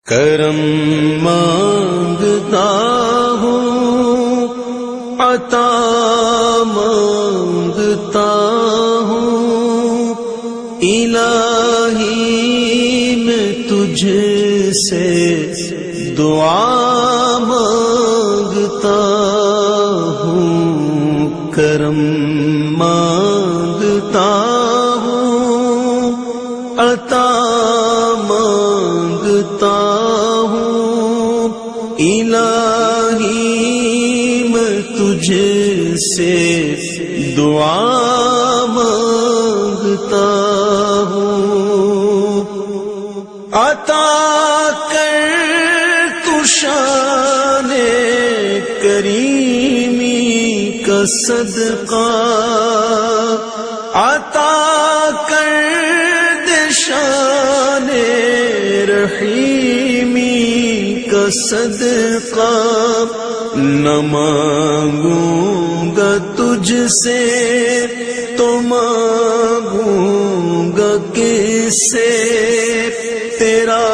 کرم مانگتا ہوں، عطا مانگتا ہوں، الہی میں تجھ سے دعا مانگتا ہوں، کرم مانگتا ہوں، عطا مانگتا ہوں، الہی میں تجھ سے دعا مانگتا ہوں، عطا کر تو شان کریمی کا صدقہ، عطا کر دے شان رحیمی کا صدقہ، نہ مانگوں گا تجھ سے تو مانگوں گا کس سے، تیرا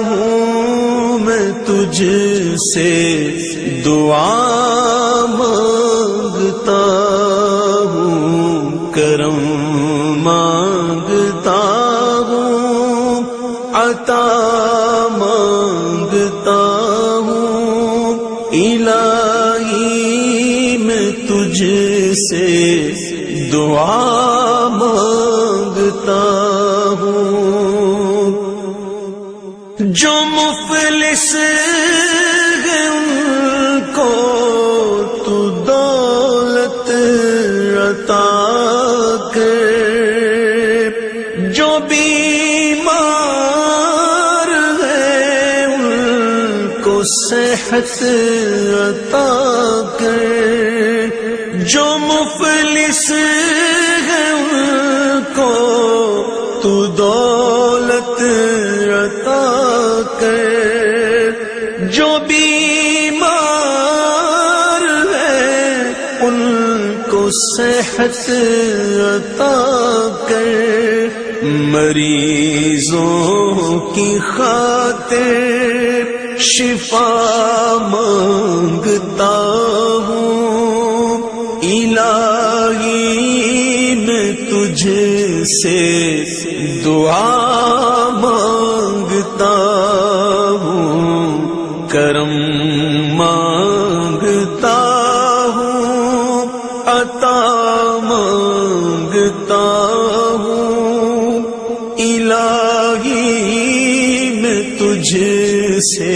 ہوں میں تجھ سے دعا مانگتا ہوں، کرم مانگتا ہوں، عطا مانگتا ہوں، الہی میں تجھ سے دعا مانگتا ہوں، جو مفلس ہیں ان کو تو دولت عطا کر، جو بیمار ہیں ان کو صحت عطا کر، جو مفلس ہیں ان کو تو دولت عطا کر، جو بیمار ہیں ان کو صحت عطا کر، مریضوں کی خاطر شفا مانگتا ہوں، الہی میں تجھ سے دعا مانگتا ہوں، کرم مانگتا ہوں، عطا مانگتا ہوں، الہی میں تجھ سے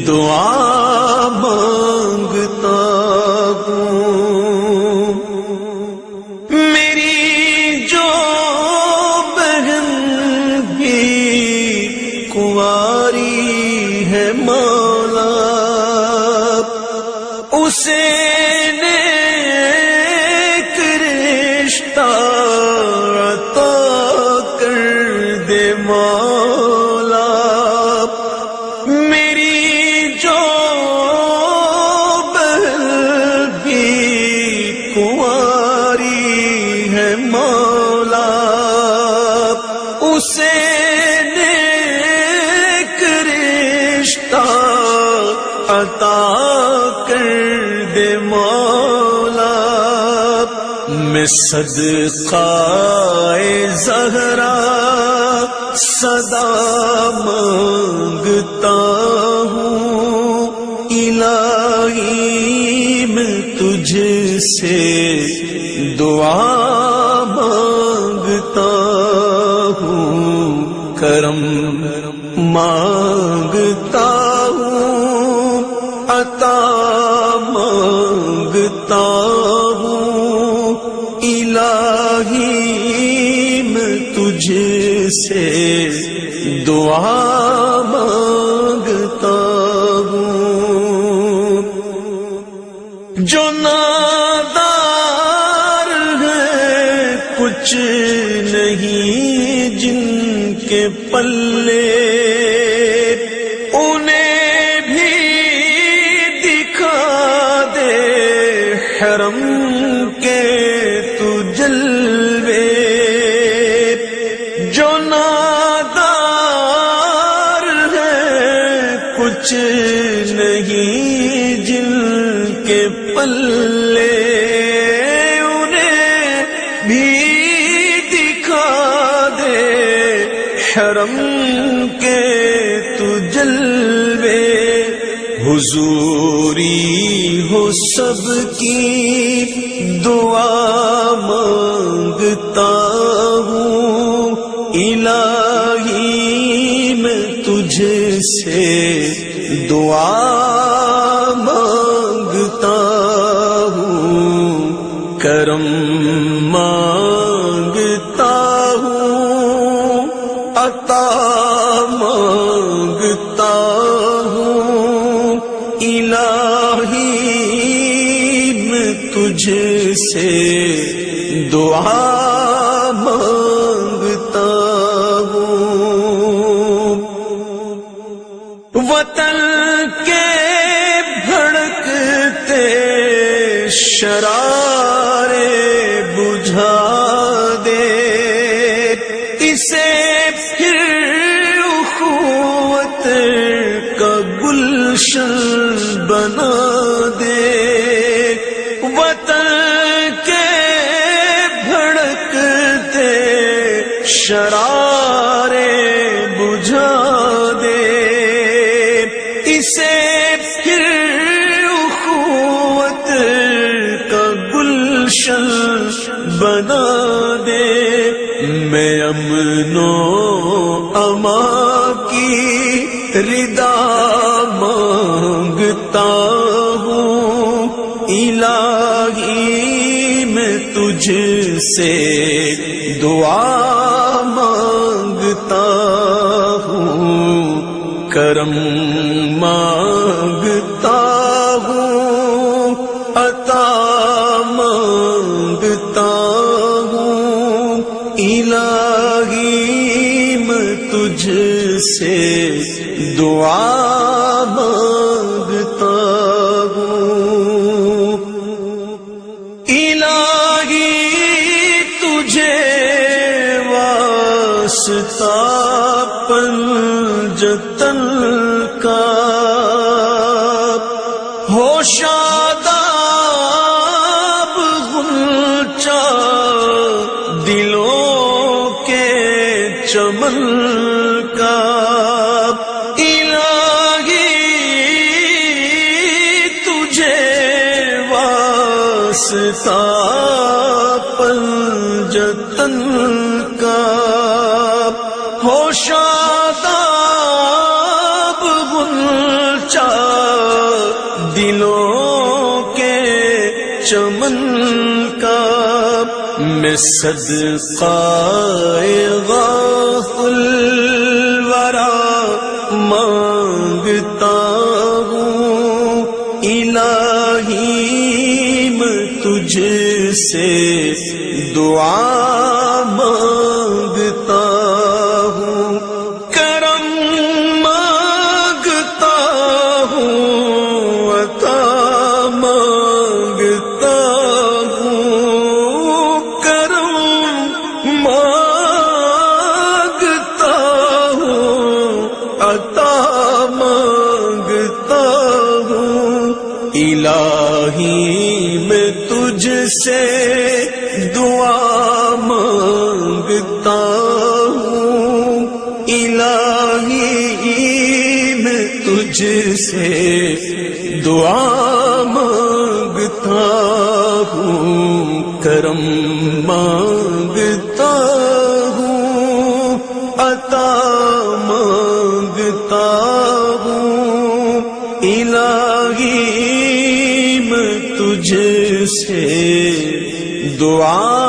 دعا مانگتا ہوں، میری جو بہن بھی کنواری ہے مولا، اسے نیک رشتہ عطا کر دے مولا، میری جو بہن بھی کنواری ہے مولا، اسے نیک رشتہ عطا کر دے مولا، میں صدقہ زہرا صدا مانگتا ہوں، الہی میں تجھ سے دعا مانگتا ہوں، کرم مانگتا ہوں، عطا مانگتا ہوں، الہی میں تجھ سے دعا مانگتا ہوں، جو نادار ہے کچھ نہیں جن کے پلے، انہیں بھی دکھا دے حرم کے تو جلوے، جو نادار ہے کچھ نہیں جن کے پلے، انہیں بھی دکھا دے حرم کے تو جلوے، حضوری ہو سب کی دعا مانگتا ہوں، الہی میں تجھ سے دعا مانگتا ہوں، کرم مانگتا ہوں، عطا مانگتا ہوں، الہی میں تجھ سے دعا مانگتا ہوں، وطن کے بھڑکتے شرارے بجھا دے، اسے پھر اخوت کا گلشن بنا دے، وطن کے بھڑکتے شرارے بجھا دے، اسے پھر اخوت کا گلشن بنا دے، میں امن و امان کی رضا مانگتا ہوں، الہی میں تجھ سے دعا مانگتا ہوں، کرم مانگتا ہوں، عطا مانگتا ہوں، الہی میں تجھ سے دعا مانگتا ہوں، الہی تجھے واسطہ پنجتن کا، ہو شاداب غنچہ دلوں کے چمن کا، الہی تجھے واسطہ پنجتن کا، ہو شاداب غنچہ دلوں کے چمن کا، میں صدقہ غاث الورا مانگتا ہوں، الہی میں تجھ سے دعا مانگتا ہوں، کرم مانگتا ہوں، عطا مانگتا ہوں، کرم مانگتا ہوں، عطا مانگتا ہوں، الہی میں تجھ سے دعا مانگتا ہوں، الہی میں تجھ سے دعا مانگتا ہوں، کرم مانگتا ہوں، عطا مانگتا ہوں، الہی میں تجھ سے دعا